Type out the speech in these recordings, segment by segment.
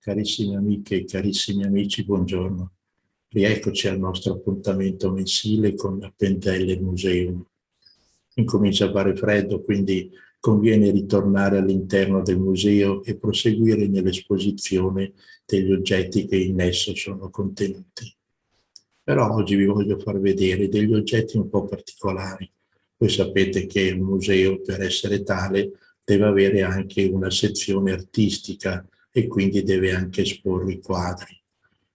Carissime amiche e carissimi amici, buongiorno. Rieccoci al nostro appuntamento mensile con Appendelle Museum. Incomincia a fare freddo, quindi conviene ritornare all'interno del museo e proseguire nell'esposizione degli oggetti che in esso sono contenuti. Però oggi vi voglio far vedere degli oggetti un po' particolari. Voi sapete che un museo, per essere tale, deve avere anche una sezione artistica e quindi deve anche esporre i quadri.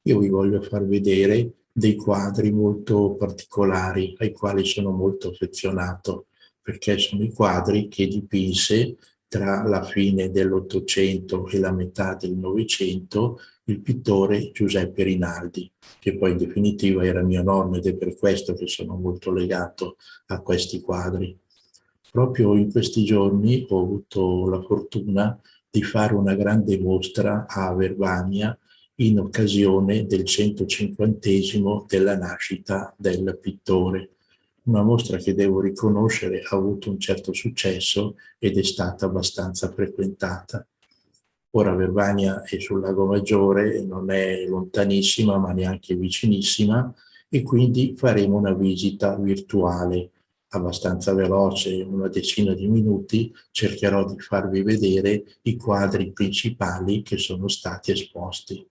Io vi voglio far vedere dei quadri molto particolari ai quali sono molto affezionato, perché sono i quadri che dipinse tra la fine dell'Ottocento e la metà del Novecento il pittore Giuseppe Rinaldi, che poi in definitiva era mio nonno ed è per questo che sono molto legato a questi quadri. Proprio in questi giorni ho avuto la fortuna di fare una grande mostra a Verbania in occasione del 150° della nascita del pittore. Una mostra che devo riconoscere ha avuto un certo successo ed è stata abbastanza frequentata. Ora Verbania è sul Lago Maggiore, non è lontanissima ma neanche vicinissima, e quindi faremo una visita virtuale abbastanza veloce, una decina di minuti. Cercherò di farvi vedere i quadri principali che sono stati esposti.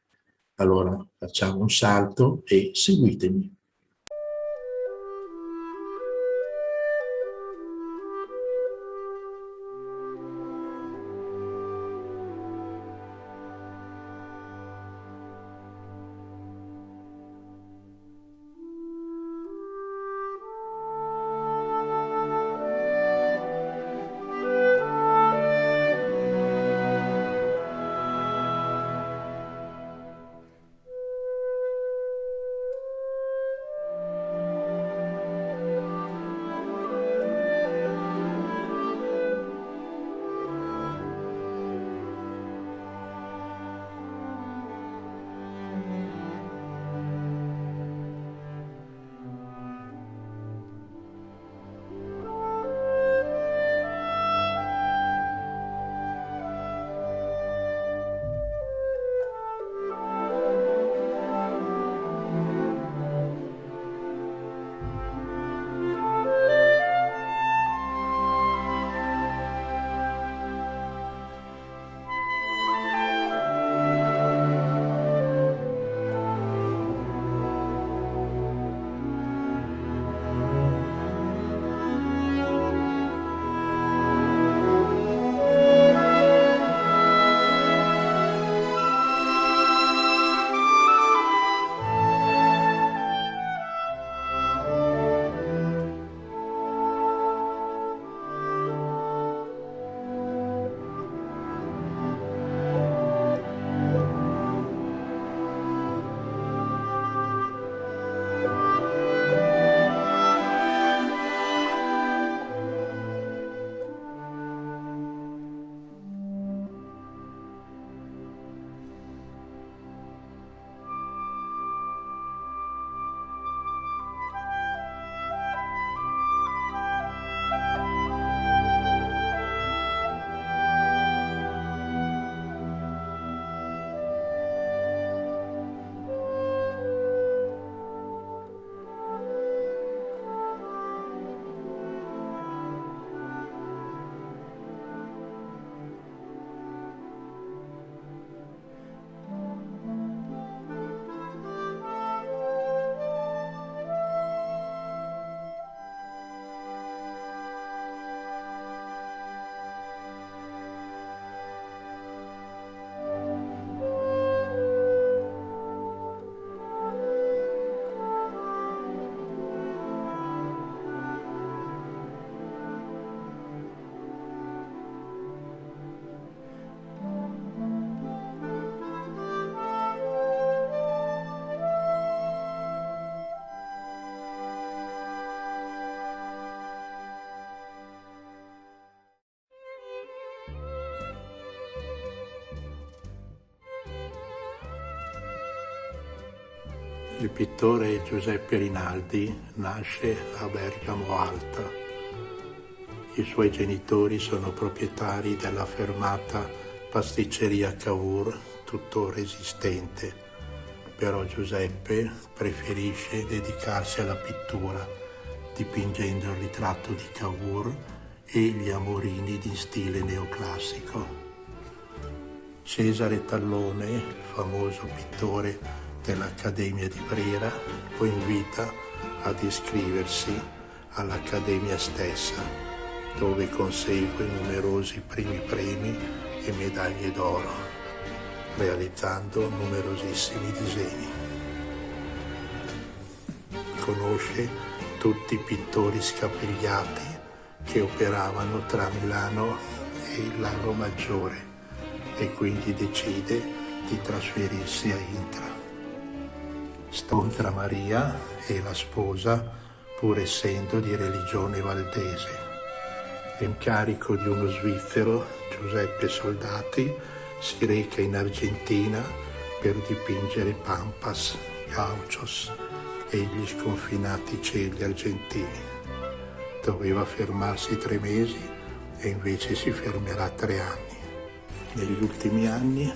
Allora facciamo un salto e seguitemi. Il pittore Giuseppe Rinaldi nasce a Bergamo Alta. I suoi genitori sono proprietari della fermata Pasticceria Cavour tuttora esistente, però Giuseppe preferisce dedicarsi alla pittura, dipingendo il ritratto di Cavour e gli amorini di stile neoclassico. Cesare Tallone, il famoso pittore dell'Accademia di Brera, lo invita ad iscriversi all'Accademia stessa, dove consegue numerosi primi premi e medaglie d'oro, realizzando numerosissimi disegni. Conosce tutti i pittori scapigliati che operavano tra Milano e il Lago Maggiore e quindi decide di trasferirsi a Intra. Scontra Maria e la sposa, pur essendo di religione valdese. Incarico di uno svizzero, Giuseppe Soldati, si reca in Argentina per dipingere pampas, gauchos e gli sconfinati cieli argentini. Doveva fermarsi 3 mesi e invece si fermerà 3 anni. Negli ultimi anni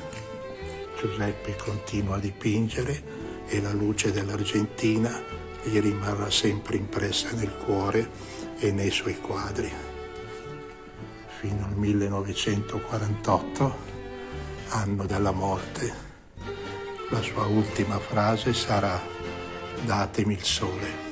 Giuseppe continua a dipingere e la luce dell'Argentina gli rimarrà sempre impressa nel cuore e nei suoi quadri. Fino al 1948, anno della morte, la sua ultima frase sarà «Datemi il sole».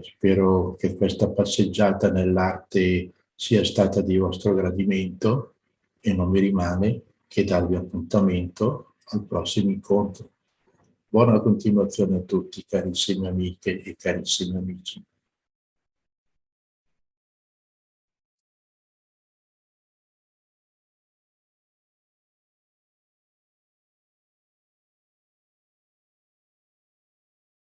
Spero che questa passeggiata nell'arte sia stata di vostro gradimento e non mi rimane che darvi appuntamento al prossimo incontro. Buona continuazione a tutti, carissime amiche e carissimi amici.